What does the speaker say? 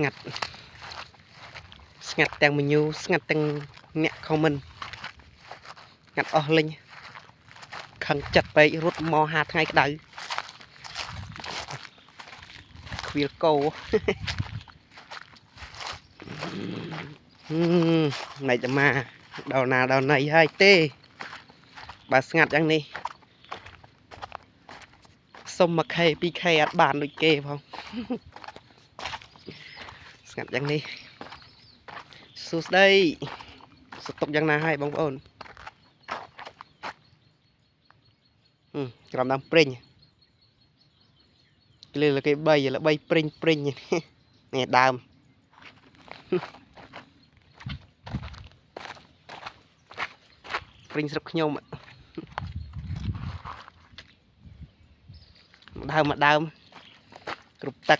ngặt ngặtទាំងmenu ngặtទាំងអ្នក comment ngặtអស់លេងខឹងចិត្តពេករត់មកហាថ្ងៃក្តៅខ្វៀលគោណៃតែមកដល់ណាដល់ណៃហើយទេបើស្ងាត់យ៉ាងនេះសុំ 1K 2K អត់បានដូចគេផងស្ងាត់យ៉ាងនេះសួស្ដីសតុកយ៉ាងណាហើយបងប្អូនក្រំដើមព្រិញលើគេ3ព្រិញនេះដើមព្រិញស្រុកខ្ញុំដើមគ្រប់ទឹក